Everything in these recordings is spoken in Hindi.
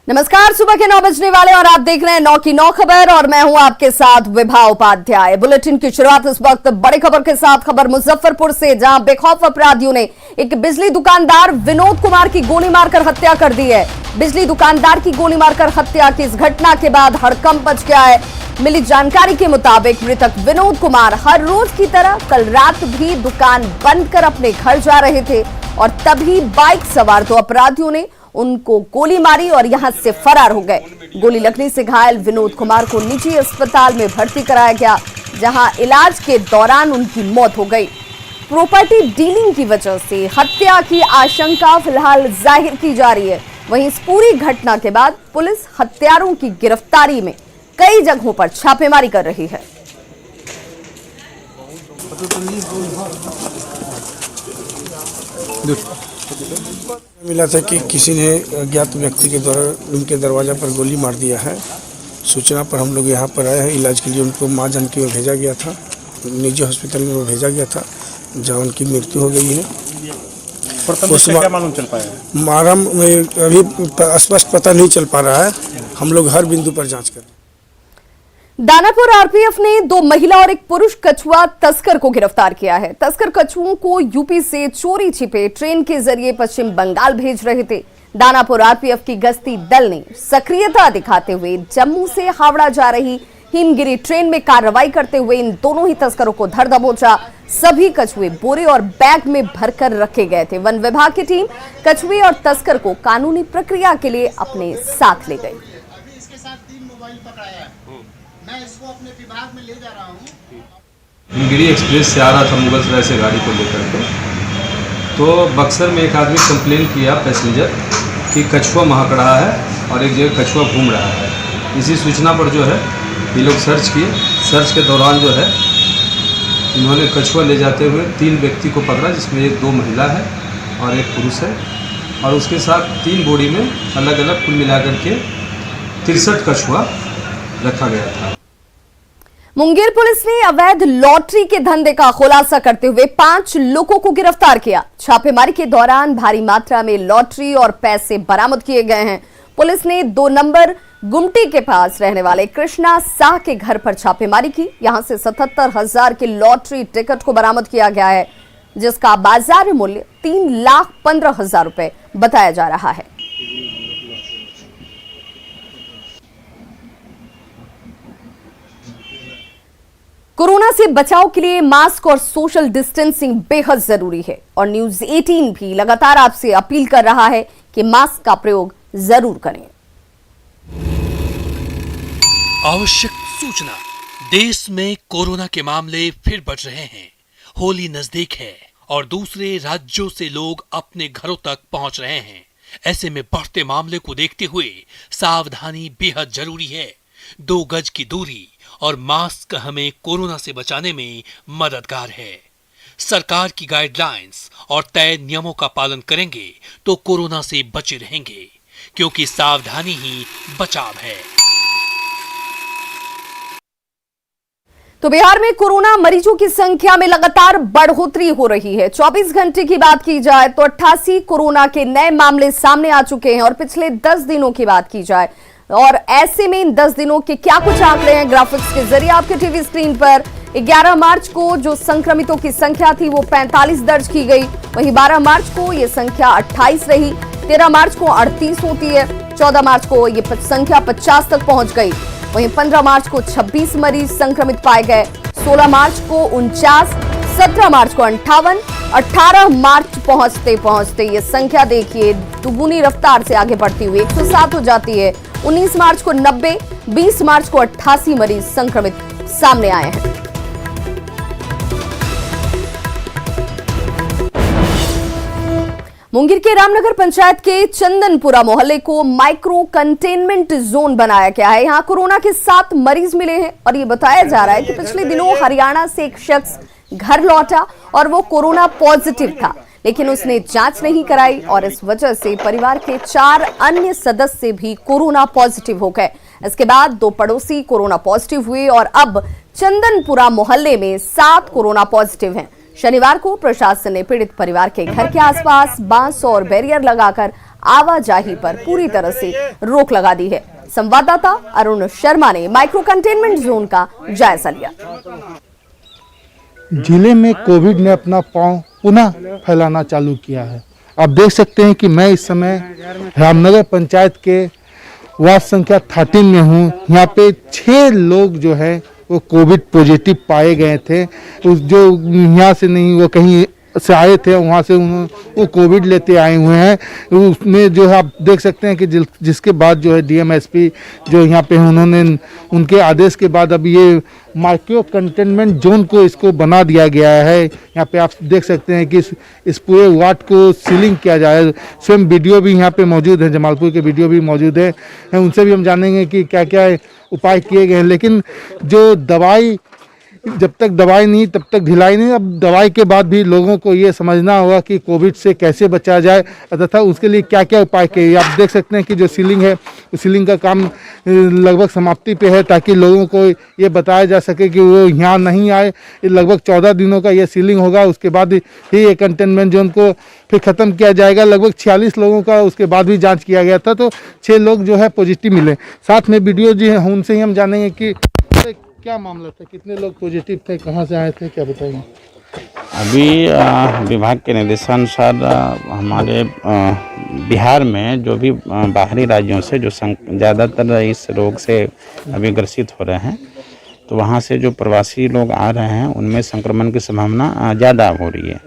नमस्कार, सुबह के 9 बजने वाले और आप देख रहे हैं 9 की 9 खबर और मैं हूं आपके साथ विभा उपाध्याय। बुलेटिन की शुरुआत इस वक्त बड़ी खबर के साथ। खबर मुजफ्फरपुर से, जहां बेखौफ अपराधियों ने एक बिजली दुकानदार विनोद कुमार की गोली मारकर हत्या कर दी है। बिजली दुकानदार की गोली मारकर हत्या की इस घटना के बाद हड़कंप मच गया है। मिली जानकारी के मुताबिक मृतक विनोद कुमार हर रोज की तरह कल रात भी दुकान बंद कर अपने घर जा रहे थे और तभी बाइक सवार दो अपराधियों ने उनको गोली मारी और यहां से फरार हो गए। गोली लगने से घायल विनोद कुमार को निजी अस्पताल में भर्ती कराया गया, जहां इलाज के दौरान उनकी मौत हो गई। प्रॉपर्टी डीलिंग की वजह से हत्या की आशंका फिलहाल जाहिर की जा रही है। वहीं इस पूरी घटना के बाद पुलिस हत्यारों की गिरफ्तारी में कई जगहों पर छापेमारी कर रही है। मिला था कि किसी ने अज्ञात व्यक्ति के द्वारा उनके दरवाजा पर गोली मार दिया है। सूचना पर हम लोग यहाँ पर आए हैं। इलाज के लिए उनको माँ जानकी में भेजा गया था, निजी हॉस्पिटल में वो भेजा गया था, जहाँ उनकी मृत्यु हो गई है। क्या मालूम चल पाया? मारा में अभी स्पष्ट पता नहीं चल पा रहा है। हम लोग हर बिंदु पर जाँच करें। दानापुर आरपीएफ ने 2 महिला और एक पुरुष कछुआ तस्कर को गिरफ्तार किया है। तस्कर कछुओं को यूपी से चोरी छिपे ट्रेन के जरिए पश्चिम बंगाल भेज रहे थे। दानापुर आरपीएफ की गश्ती दल ने सक्रियता दिखाते हुए जम्मू से हावड़ा जा रही हिमगिरी ट्रेन में कार्रवाई करते हुए इन दोनों ही तस्करों को धर दबोचा। सभी कछुए बोरे और बैग में भरकर रखे गए थे। वन विभाग की टीम कछुए और तस्कर को कानूनी प्रक्रिया के लिए अपने साथ ले गई। मैं इसको अपने विभाग में ले जा रहा हूँ। हिमगिरी एक्सप्रेस से आ रहा था मुगल सराय से गाड़ी को लेकर के, तो बक्सर में एक आदमी कंप्लेन किया पैसेंजर कि कछुआ महक रहा है और एक जगह कछुआ घूम रहा है। इसी सूचना पर जो है ये लोग सर्च किए। सर्च के दौरान जो है इन्होंने कछुआ ले जाते हुए 3 व्यक्ति को पकड़ा, जिसमें एक 2 महिला है और एक पुरुष है, और उसके साथ 3 बोरी में अलग अलग कुल मिलाकर के 63 कछुआ रखा गया था। मुंगेर पुलिस ने अवैध लॉटरी के धंधे का खुलासा करते हुए 5 लोगों को गिरफ्तार किया। छापेमारी के दौरान भारी मात्रा में लॉटरी और पैसे बरामद किए गए हैं। पुलिस ने 2 नंबर गुमटी के पास रहने वाले कृष्णा शाह के घर पर छापेमारी की। यहां से 77,000 के लॉटरी टिकट को बरामद किया गया है, जिसका बाजार मूल्य 3,15,000 रुपए बताया जा रहा है। कोरोना से बचाव के लिए मास्क और सोशल डिस्टेंसिंग बेहद जरूरी है और न्यूज 18 भी लगातार आपसे अपील कर रहा है कि मास्क का प्रयोग जरूर करें। आवश्यक सूचना, देश में कोरोना के मामले फिर बढ़ रहे हैं। होली नजदीक है और दूसरे राज्यों से लोग अपने घरों तक पहुंच रहे हैं। ऐसे में बढ़ते मामले को देखते हुए सावधानी बेहद जरूरी है। 2 गज की दूरी और मास्क हमें कोरोना से बचाने में मददगार है। सरकार की गाइडलाइंस और तय नियमों का पालन करेंगे तो कोरोना से बचे रहेंगे, क्योंकि सावधानी ही बचाव है। तो बिहार में कोरोना मरीजों की संख्या में लगातार बढ़ोतरी हो रही है। 24 घंटे की बात की जाए तो 88 कोरोना के नए मामले सामने आ चुके हैं और पिछले 10 दिनों की बात की जाए और ऐसे में इन 10 दिनों के क्या कुछ आंकड़े हैं ग्राफिक्स के जरिए आपके टीवी स्क्रीन पर। 11 मार्च को जो संक्रमितों की संख्या थी वो 45 दर्ज की गई। वहीं 12 मार्च को ये संख्या 28 रही, 13 मार्च को 38 होती है, 14 मार्च को ये संख्या 50 तक पहुंच गई। वहीं 15 मार्च को 26 मरीज संक्रमित पाए गए, 16 मार्च को 49, 17 मार्च को 58, 18 मार्च पहुंचते पहुंचते ये संख्या देखिए दुगुनी रफ्तार से आगे बढ़ती हुई 107 हो जाती है। 19 मार्च को 90, 20 मार्च को 88 मरीज संक्रमित सामने आए हैं। मुंगेर के रामनगर पंचायत के चंदनपुरा मोहल्ले को माइक्रो कंटेनमेंट जोन बनाया गया है। यहां कोरोना के 7 मरीज मिले हैं और ये बताया जा रहा है कि पिछले दिनों हरियाणा से एक शख्स घर लौटा और वो कोरोना पॉजिटिव था, लेकिन उसने जांच नहीं कराई और इस वजह से परिवार के 4 अन्य सदस्य भी कोरोना पॉजिटिव हो गए। इसके बाद 2 पड़ोसी कोरोना पॉजिटिव हुए और अब चंदनपुरा मोहल्ले में 7 कोरोना पॉजिटिव हैं। शनिवार को प्रशासन ने पीड़ित परिवार के घर के आसपास बांस और बैरियर लगाकर आवाजाही पर पूरी तरह से रोक लगा दी है। संवाददाता अरुण शर्मा ने माइक्रो कंटेनमेंट जोन का जायजा लिया। जिले में कोविड ने अपना पांव पुनः फैलाना चालू किया है। आप देख सकते हैं कि मैं इस समय रामनगर पंचायत के वार्ड संख्या 13 में हूँ। यहाँ पे 6 लोग जो है वो कोविड पॉजिटिव पाए गए थे। जो यहाँ से नहीं, वो कहीं से आए थे, वहाँ से वो कोविड लेते आए हुए हैं। उसमें जो है आप देख सकते हैं कि जिसके बाद जो है डीएमएसपी जो यहाँ पे उन्होंने उनके आदेश के बाद अब ये माइक्रो कंटेनमेंट जोन को इसको बना दिया गया है। यहाँ पे आप देख सकते हैं कि इस पूरे वार्ड को सीलिंग किया जाए। स्वयं वीडियो भी यहाँ पे मौजूद है, जमालपुर के वीडियो भी मौजूद है, उनसे भी हम जानेंगे कि क्या क्या उपाय किए गए हैं। लेकिन जो दवाई, जब तक दवाई नहीं तब तक ढिलाई नहीं। अब दवाई के बाद भी लोगों को ये समझना होगा कि कोविड से कैसे बचा जाए तथा उसके लिए क्या क्या उपाय किए। आप देख सकते हैं कि जो सीलिंग है, सीलिंग का काम लगभग समाप्ति पे है, ताकि लोगों को ये बताया जा सके कि वो यहाँ नहीं आए। लगभग 14 दिनों का ये सीलिंग होगा, उसके बाद ही ये कंटेनमेंट जोन को फिर ख़त्म किया जाएगा। लगभग 46 लोगों का उसके बाद भी जाँच किया गया था, तो 6 लोग जो है पॉजिटिव मिले। साथ में वीडियो जो है उनसे ही हम जानेंगे कि क्या मामला था, कितने लोग पॉजिटिव थे, कहाँ से आए थे, क्या बताएंगे। अभी विभाग के निर्देशानुसार हमारे बिहार में जो भी बाहरी राज्यों से जो ज़्यादातर इस रोग से अभी ग्रसित हो रहे हैं, तो वहाँ से जो प्रवासी लोग आ रहे हैं उनमें संक्रमण की संभावना ज़्यादा हो रही है।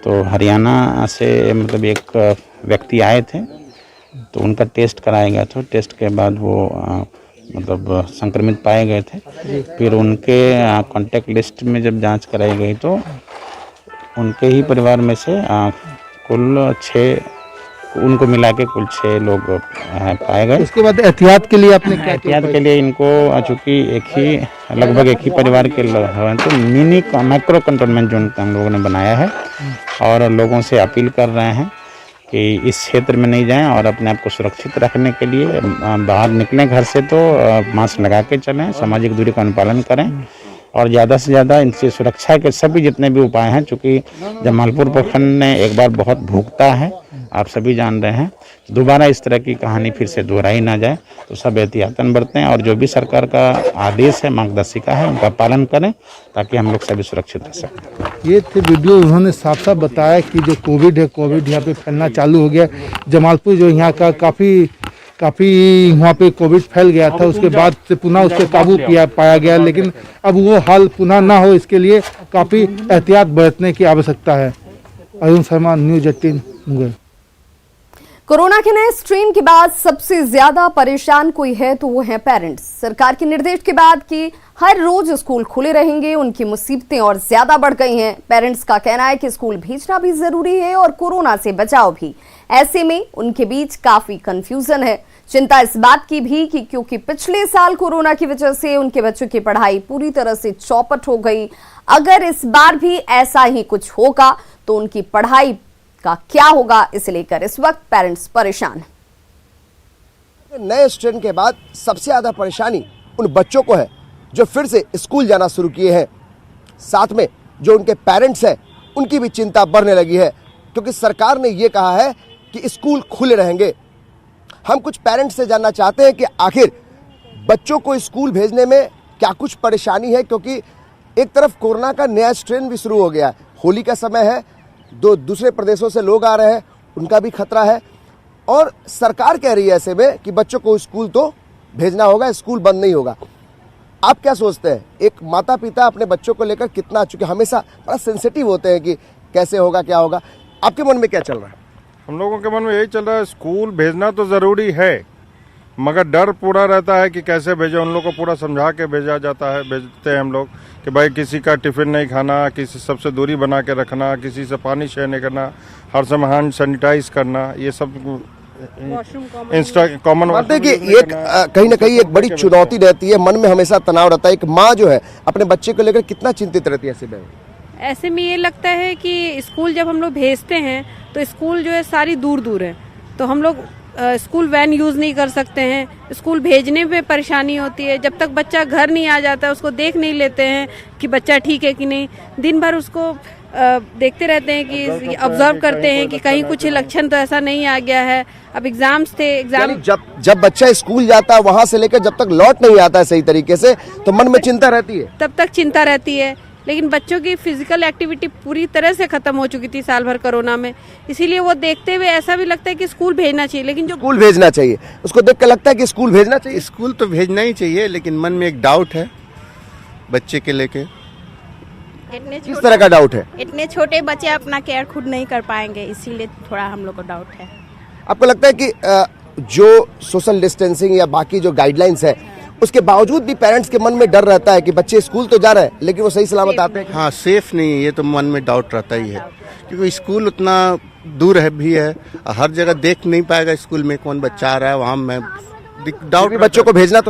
तो हरियाणा से मतलब एक व्यक्ति आए थे, तो उनका टेस्ट कराया गया था। टेस्ट के बाद वो मतलब संक्रमित पाए गए थे। फिर उनके कांटेक्ट लिस्ट में जब जांच कराई गई तो उनके ही परिवार में से कुल 6, उनको मिला के कुल 6 लोग पाए गए। उसके बाद एहतियात के लिए आपने क्या एहतियात के लिए इनको, चूँकि लगभग एक ही परिवार के लोग हैं, तो मिनी माइक्रो कंटेनमेंट जोन हम लोगों ने बनाया है और लोगों से अपील कर रहे हैं कि इस क्षेत्र में नहीं जाएं और अपने आप को सुरक्षित रखने के लिए बाहर निकलें घर से तो मास्क लगा के चलें, सामाजिक दूरी का अनुपालन करें और ज़्यादा से ज़्यादा इनसे सुरक्षा के सभी जितने भी उपाय हैं। चूँकि जमालपुर प्रखंड ने एक बार बहुत भुगता है, आप सभी जान रहे हैं, दोबारा इस तरह की कहानी फिर से दोहराई ना जाए, तो सब एहतियातन बरतें और जो भी सरकार का आदेश है, मार्गदर्शिका है, उनका पालन करें ताकि हम लोग सभी सुरक्षित रह सकें। ये थे वीडियो, उन्होंने साफ साफ बताया कि जो कोविड है, कोविड यहाँ पे फैलना चालू हो गया। जमालपुर जो यहाँ का काफ़ी वहाँ पे कोविड फैल गया था, उसके बाद से पुनः उस पर काबू पाया गया, लेकिन अब वो हाल पुनः ना हो इसके लिए काफ़ी एहतियात बरतने की आवश्यकता है। अरुण शर्मा, न्यूज़ 18 मुंगेर। कोरोना के नए स्ट्रेन के बाद सबसे ज्यादा परेशान कोई है तो वो है पेरेंट्स। सरकार के निर्देश के बाद कि हर रोज स्कूल खुले रहेंगे, उनकी मुसीबतें और ज्यादा बढ़ गई हैं। पेरेंट्स का कहना है कि स्कूल भेजना भी जरूरी है और कोरोना से बचाव भी। ऐसे में उनके बीच काफी कंफ्यूजन है। चिंता इस बात की भी कि क्योंकि पिछले साल कोरोना की वजह से उनके बच्चों की पढ़ाई पूरी तरह से चौपट हो गई, अगर इस बार भी ऐसा ही कुछ होगा तो उनकी पढ़ाई का क्या होगा, इसे लेकर इस वक्त पेरेंट्स परेशान हैं। नए स्ट्रेन के बाद सबसे ज्यादा परेशानी उन बच्चों को है जो फिर से स्कूल जाना शुरू किए हैं। साथ में जो उनके पेरेंट्स हैं उनकी भी चिंता बढ़ने लगी है, क्योंकि सरकार ने ये कहा है कि स्कूल खुले रहेंगे। हम कुछ पेरेंट्स से जानना चाहते हैं कि आखिर बच्चों को स्कूल भेजने में क्या कुछ परेशानी है, क्योंकि एक तरफ कोरोना का नया स्ट्रेन भी शुरू हो गया है। होली का समय है, दूसरे प्रदेशों से लोग आ रहे हैं, उनका भी खतरा है और सरकार कह रही है ऐसे में कि बच्चों को स्कूल तो भेजना होगा, स्कूल बंद नहीं होगा। आप क्या सोचते हैं, एक माता पिता अपने बच्चों को लेकर कितना, चूंकि हमेशा बड़ा सेंसिटिव होते हैं कि कैसे होगा, क्या होगा, आपके मन में क्या चल रहा है? हम लोगों के मन में यही चल रहा है, स्कूल भेजना तो ज़रूरी है, मगर डर पूरा रहता है कि कैसे भेजें। उन लोगों को पूरा समझा के भेजा जाता है, भेजते हैं हम लोग कि भाई किसी का टिफिन नहीं खाना, किसी सबसे दूरी बना के रखना, किसी से पानी शेयर नहीं करना, हर समय हैंड सैनिटाइज करना, ये सब कॉमन बात है कि एक कहीं ना कहीं एक बड़ी चुनौती रहती है, मन में हमेशा तनाव रहता है। एक माँ जो है अपने बच्चे को लेकर कितना चिंतित रहती है ऐसे में? ऐसे में ये लगता है कि स्कूल जब हम लोग भेजते हैं तो स्कूल जो है सारी दूर दूर है, तो हम लोग स्कूल वैन यूज़ नहीं कर सकते हैं। स्कूल भेजने में परेशानी होती है, जब तक बच्चा घर नहीं आ जाता उसको देख नहीं लेते हैं कि बच्चा ठीक है कि नहीं। दिन भर उसको देखते रहते हैं कि ऑब्जर्व करते हैं कि कहीं कुछ लक्षण तो ऐसा नहीं आ गया है। अब एग्जाम्स थे, एग्जाम जब बच्चा स्कूल जाता है वहां से लेकर जब तक लौट नहीं आता है सही तरीके से, तो मन में चिंता रहती है। तब तक चिंता रहती है, लेकिन बच्चों की फिजिकल एक्टिविटी पूरी तरह से खत्म हो चुकी थी साल भर कोरोना में, इसीलिए वो देखते हुए ऐसा भी लगता है कि स्कूल भेजना चाहिए। लेकिन जो स्कूल भेजना चाहिए, उसको देख कर लगता है कि स्कूल भेजना चाहिए। स्कूल तो भेजना ही चाहिए, लेकिन मन में एक डाउट है बच्चे के लेके। किस तरह का डाउट है? इतने छोटे बच्चे अपना केयर खुद नहीं कर पाएंगे, इसीलिए थोड़ा हम लोग को डाउट है। आपको लगता है कि जो सोशल डिस्टेंसिंग या बाकी जो गाइडलाइंस है उसके बावजूद भी पेरेंट्स के मन में डर रहता है कि बच्चे स्कूल तो जा रहे हैं लेकिन वो सही सलामत आते हैं? हाँ, सेफ नहीं है, ये तो मन में डाउट रहता ही है, क्योंकि स्कूल उतना दूर है भी है, हर जगह देख नहीं पाएगा स्कूल में कौन बच्चा आ रहा है। वहाँ मैं डाउट, बच्चों को भेजना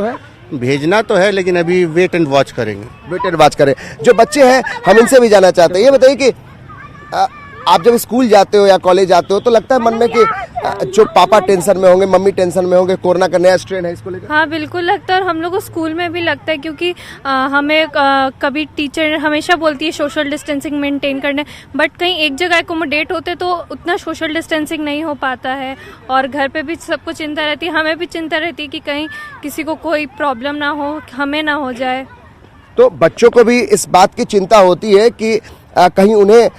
तो है, लेकिन अभी वेट एंड वॉच करेंगे। वेट एंड वॉच करें। जो बच्चे हैं हम इनसे भी जानना चाहते हैं, ये बताइए कि आप जब स्कूल जाते हो या कॉलेज जाते हो तो लगता है मन में कि जो पापा टेंशन में होंगे, मम्मी टेंशन में होंगे, कोरोना का नया स्ट्रेन है, इसको लेकर? हाँ, बिल्कुल लगता है, और हम लोग को स्कूल में भी लगता है, क्योंकि हमें कभी टीचर हमेशा बोलती है सोशल डिस्टेंसिंग मेंटेन करने, बट कहीं एक जगह एकोमोडेट होते तो उतना सोशल डिस्टेंसिंग नहीं हो पाता है, और घर पे भी सबको चिंता रहती है, हमें भी चिंता रहती है कि कहीं किसी को कोई प्रॉब्लम ना हो, हमें ना हो जाए। तो बच्चों को भी इस बात की चिंता होती है कि कहीं उन्हें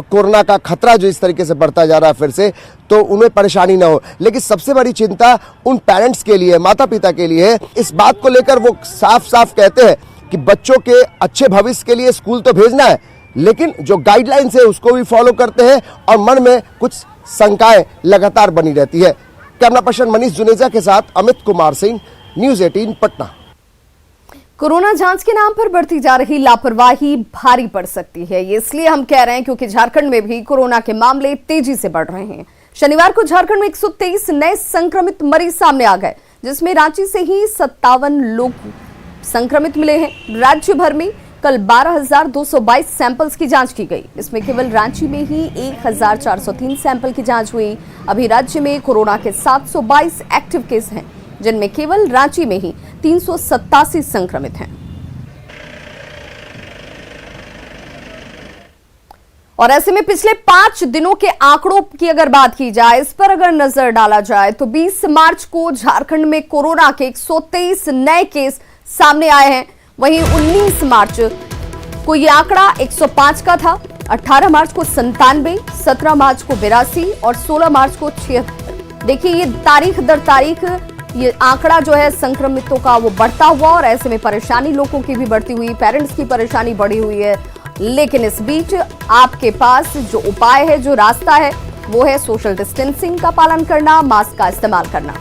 कोरोना का खतरा जो इस तरीके से बढ़ता जा रहा है फिर से, तो उन्हें परेशानी ना हो। लेकिन सबसे बड़ी चिंता उन पेरेंट्स के लिए, माता पिता के लिए है। इस बात को लेकर वो साफ साफ कहते हैं कि बच्चों के अच्छे भविष्य के लिए स्कूल तो भेजना है, लेकिन जो गाइडलाइंस है उसको भी फॉलो करते हैं, और मन में कुछ शंकाएं लगातार बनी रहती है। कैमरा पर्सन मनीष जुनेजा के साथ अमित कुमार सिंह, न्यूज़ 18 पटना। कोरोना जांच के नाम पर बढ़ती जा रही लापरवाही भारी पड़ सकती है, ये इसलिए हम कह रहे हैं क्योंकि झारखंड में भी कोरोना के मामले तेजी से बढ़ रहे हैं। शनिवार को झारखंड में 123 नए संक्रमित मरीज सामने आ गए, जिसमें रांची से ही 57 लोग संक्रमित मिले हैं। राज्य भर में कल 12,222 सैंपल्स की जांच की गई, इसमें केवल रांची में ही 1,403 सैंपल की जांच हुई। अभी राज्य में कोरोना के 722 एक्टिव केस हैं, जिनमें केवल रांची में ही 387 संक्रमित हैं। और ऐसे में पिछले 5 दिनों के आंकड़ों की अगर बात की जाए, इस पर अगर नजर डाला जाए तो 20 मार्च को झारखंड में कोरोना के 123 नए केस सामने आए हैं। वहीं 19 मार्च को ये आंकड़ा 105 का था, 18 मार्च को 97, 17 मार्च को 82 और 16 मार्च को 76। देखिए, ये तारीख दर तारीख ये आंकड़ा जो है संक्रमितों का वो बढ़ता हुआ, और ऐसे में परेशानी लोगों की भी बढ़ती हुई, पेरेंट्स की परेशानी बढ़ी हुई है। लेकिन इस बीच आपके पास जो उपाय है, जो रास्ता है, वो है सोशल डिस्टेंसिंग का पालन करना, मास्क का इस्तेमाल करना।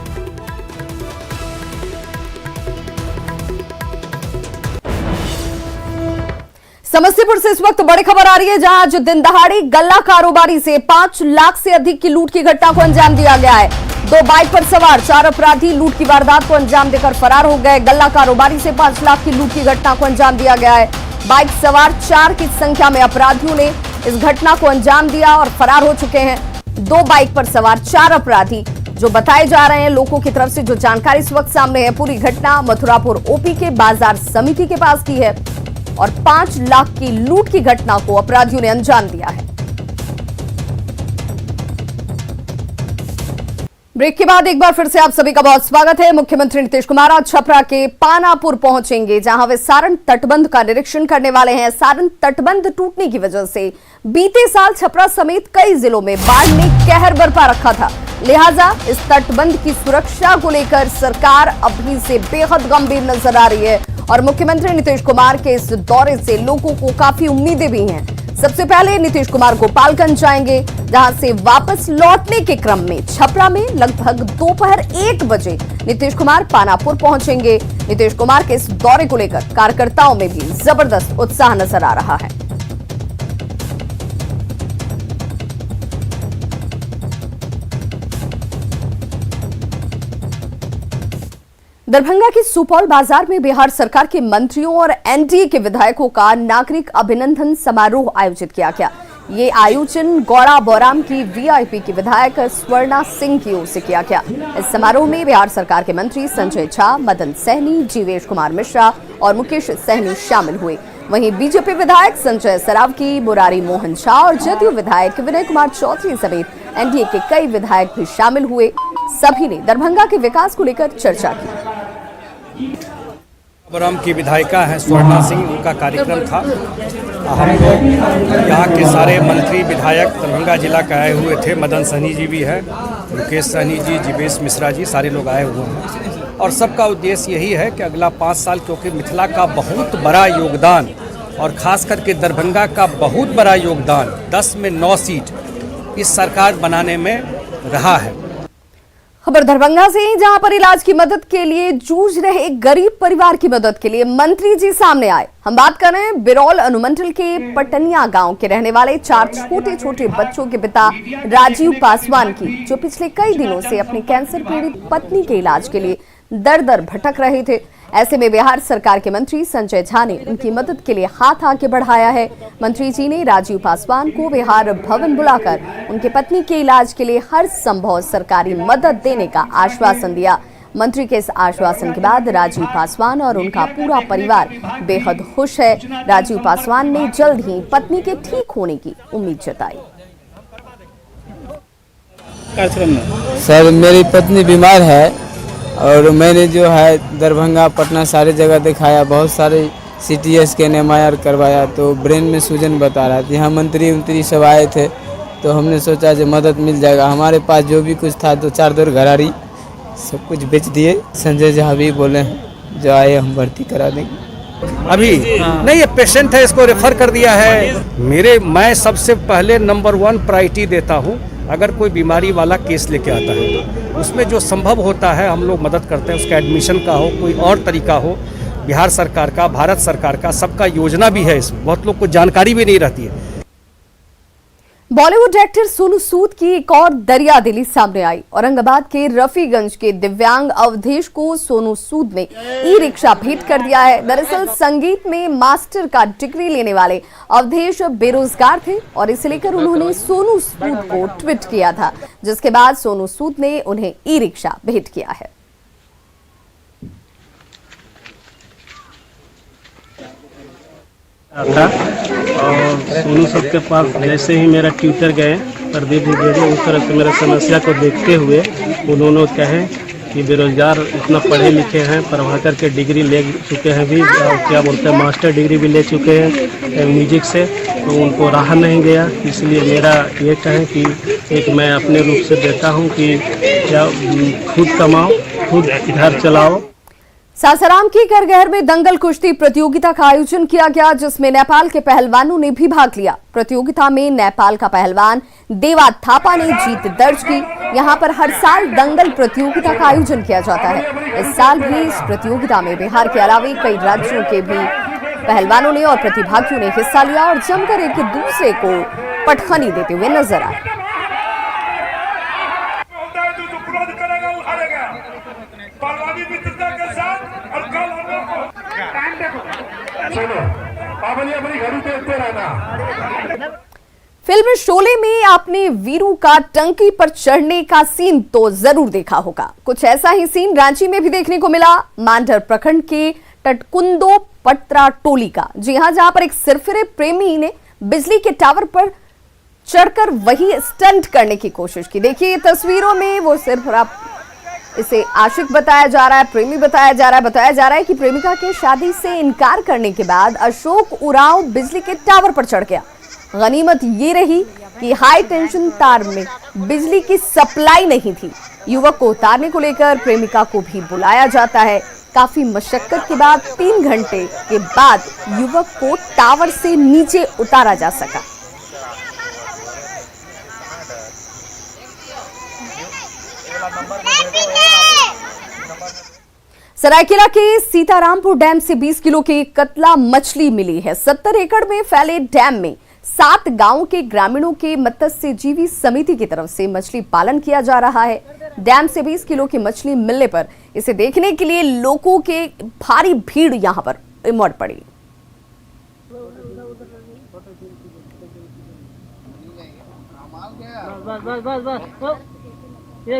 समस्तीपुर से इस वक्त बड़ी खबर आ रही है, जहां आज दिन दहाड़ी गल्ला कारोबारी से 5 लाख से अधिक की लूट की घटना को अंजाम दिया गया है। 2 बाइक पर सवार 4 अपराधी लूट की वारदात को अंजाम देकर फरार हो गए। गल्ला कारोबारी से 5 लाख की लूट की घटना को अंजाम दिया गया है। बाइक सवार 4 की संख्या में अपराधियों ने इस घटना को अंजाम दिया और फरार हो चुके हैं। 2 बाइक पर सवार 4 अपराधी जो बताए जा रहे हैं, लोगों की तरफ से जो जानकारी इस वक्त सामने है, पूरी घटना मथुरापुर ओपी के बाजार समिति के पास की है, और 5 लाख की लूट की घटना को अपराधियों ने अंजाम दिया है। ब्रेक के बाद एक बार फिर से आप सभी का बहुत स्वागत है। मुख्यमंत्री नीतीश कुमार आज छपरा के पानापुर पहुंचेंगे, जहां वे सारण तटबंध का निरीक्षण करने वाले हैं। सारण तटबंध टूटने की वजह से बीते साल छपरा समेत कई जिलों में बाढ़ ने कहर बरपा रखा था, लिहाजा इस तटबंध की सुरक्षा को लेकर सरकार अभी से बेहद गंभीर नजर आ रही है, और मुख्यमंत्री नीतीश कुमार के इस दौरे से लोगों को काफी उम्मीदें भी हैं। सबसे पहले नीतीश कुमार गोपालगंज जाएंगे, जहां से वापस लौटने के क्रम में छपरा में लगभग दोपहर 1 बजे नीतीश कुमार पानापुर पहुंचेंगे। नीतीश कुमार के इस दौरे को लेकर कार्यकर्ताओं में भी जबरदस्त उत्साह नजर आ रहा है। दरभंगा के सुपौल बाजार में बिहार सरकार के मंत्रियों और एनडीए के विधायकों का नागरिक अभिनंदन समारोह आयोजित किया गया। ये आयोजन गौड़ा बौराम की वीआईपी की विधायक स्वर्णा सिंह की ओर से किया गया। इस समारोह में बिहार सरकार के मंत्री संजय झा, मदन सहनी, जीवेश कुमार मिश्रा और मुकेश सहनी शामिल हुए। वहीं बीजेपी विधायक संजय सरावगी, मुरारी मोहन शाह और जदयू विधायक विनय कुमार चौधरी समेत एनडीए के कई विधायक भी शामिल हुए। सभी ने दरभंगा के विकास को लेकर चर्चा की। बरम की विधायिका हैं स्वर्णा सिंह, उनका कार्यक्रम था। हम लोग यहाँ के सारे मंत्री विधायक दरभंगा जिला के आए हुए थे। मदन सहनी जी भी है, मुकेश सहनी जी, जीवेश मिश्रा जी, सारे लोग आए हुए हैं। और सबका उद्देश्य यही है कि अगला 5 साल, क्योंकि मिथिला का बहुत बड़ा योगदान और ख़ास करके दरभंगा का बहुत बड़ा योगदान 10 में 9 सीट इस सरकार बनाने में रहा है। खबर दरभंगा से, जहां पर इलाज की मदद के लिए जूझ रहे एक गरीब परिवार की मदद के लिए मंत्री जी सामने आए। हम बात कर रहे हैं बिरौल अनुमंडल के पटनिया गांव के रहने वाले 4 छोटे छोटे बच्चों के पिता राजीव पासवान की, जो पिछले कई दिनों से अपनी कैंसर पीड़ित पत्नी के इलाज के लिए दर दर भटक रहे थे। ऐसे में बिहार सरकार के मंत्री संजय झा ने उनकी मदद के लिए हाथ आगे बढ़ाया है। मंत्री जी ने राजीव पासवान को बिहार भवन बुलाकर उनके पत्नी के इलाज के लिए हर संभव सरकारी मदद देने का आश्वासन दिया। मंत्री के इस आश्वासन के बाद राजीव पासवान और उनका पूरा परिवार बेहद खुश है। राजीव पासवान ने जल्द ही पत्नी के ठीक होने की उम्मीद जताई। सर, मेरी पत्नी बीमार है और मैंने जो है दरभंगा, पटना सारी जगह दिखाया, बहुत सारे CT स्कैन MRI करवाया, तो ब्रेन में सूजन बता रहा था। यहाँ मंत्री सब आए थे, तो हमने सोचा जो मदद मिल जाएगा। हमारे पास जो भी कुछ था, 2-4 दौर घरारी सब कुछ बेच दिए। संजय झा भी बोले हैं जो आए हम भर्ती करा देंगे। अभी नहीं, ये पेशेंट है, इसको रेफर कर दिया है। मैं सबसे पहले नंबर 1 प्रायोरिटी देता हूँ। अगर कोई बीमारी वाला केस लेके आता है तो उसमें जो संभव होता है हम लोग मदद करते हैं। उसका एडमिशन का हो, कोई और तरीका हो, बिहार सरकार का, भारत सरकार का, सबका योजना भी है। इसमें बहुत लोग को जानकारी भी नहीं रहती है। बॉलीवुड एक्टर सोनू सूद की एक और दरियादिली सामने आई। औरंगाबाद के रफीगंज के दिव्यांग अवधेश को सोनू सूद ने ई-रिक्शा भेंट कर दिया है। दरअसल संगीत में मास्टर का डिग्री लेने वाले अवधेश बेरोजगार थे और इसे लेकर उन्होंने सोनू सूद को ट्वीट किया था, जिसके बाद सोनू सूद ने उन्हें ई-रिक्शा भेंट किया है। था और सोनू सब के पास जैसे ही मेरा ट्यूटर गए प्रदीप द्विवेदी, उस तरह से मेरा समस्या को देखते हुए उन्होंने कहे कि बेरोजगार इतना पढ़े लिखे हैं, प्रभाकर के डिग्री ले चुके हैं भी, क्या बोलते हैं मास्टर डिग्री भी ले चुके हैं म्यूजिक से, तो उनको राह नहीं गया। इसलिए मेरा ये कहें कि एक मैं अपने रूप से देता हूँ कि क्या खुद कमाओ, खुद घर चलाओ। सासाराम की करगहर में दंगल कुश्ती प्रतियोगिता का आयोजन किया गया, जिसमें नेपाल के पहलवानों ने भी भाग लिया। प्रतियोगिता में नेपाल का पहलवान देवा थापा ने जीत दर्ज की। यहां पर हर साल दंगल प्रतियोगिता का आयोजन किया जाता है। इस साल भी इस प्रतियोगिता में बिहार के अलावा कई राज्यों के भी पहलवानों ने और प्रतिभागियों ने हिस्सा लिया और जमकर एक दूसरे को पटखनी देते हुए नजर आए। फिल्म शोले में आपने वीरू का टंकी पर चढ़ने का सीन तो जरूर देखा होगा। कुछ ऐसा ही सीन रांची में भी देखने को मिला। मांडर प्रखंड के टटकुंदो पटरा टोली का, जी हां, जहां पर एक सिरफिरे प्रेमी ने बिजली के टावर पर चढ़कर वही स्टंट करने की कोशिश की। देखिए तस्वीरों में वो सिरफिरा, इसे आशिक बताया जा रहा है, प्रेमी बताया जा रहा है कि प्रेमिका के शादी से इनकार करने के बाद अशोक उरांव बिजली के टावर पर चढ़ गया। गनीमत ये रही कि हाई टेंशन तार में बिजली की सप्लाई नहीं थी। युवक को उतारने को लेकर प्रेमिका को भी बुलाया जाता है। काफी मशक्कत के बाद 3 घंटे के बाद युवक को टावर से नीचे उतारा जा सका। सरायकेला के सीतारामपुर डैम से 20 किलो की कतला मछली मिली है। 70 एकड़ में फैले डैम में 7 गांवों के ग्रामीणों के मत्स्य जीवी समिति की तरफ से मछली पालन किया जा रहा है। डैम से 20 किलो की मछली मिलने पर इसे देखने के लिए लोगों के भारी भीड़ यहां पर उमड़ पड़ी।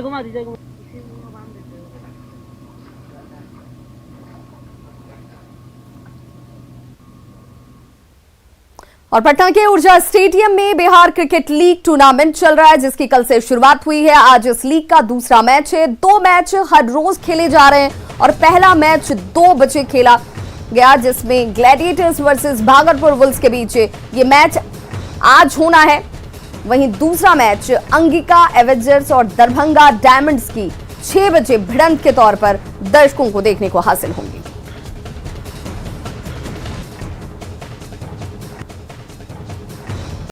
घुमा दीजिए। और पटना के ऊर्जा स्टेडियम में बिहार क्रिकेट लीग टूर्नामेंट चल रहा है, जिसकी कल से शुरुआत हुई है। आज इस लीग का दूसरा मैच है। 2 मैच हर रोज खेले जा रहे हैं और पहला मैच 2 बजे खेला गया, जिसमें ग्लैडिएटर्स वर्सेस भागलपुर वुल्स के बीच ये मैच आज होना है। वहीं दूसरा मैच अंगिका एवेंजर्स और दरभंगा डायमंड्स की 6 बजे भिड़ंत के तौर पर दर्शकों को देखने को हासिल होंगी।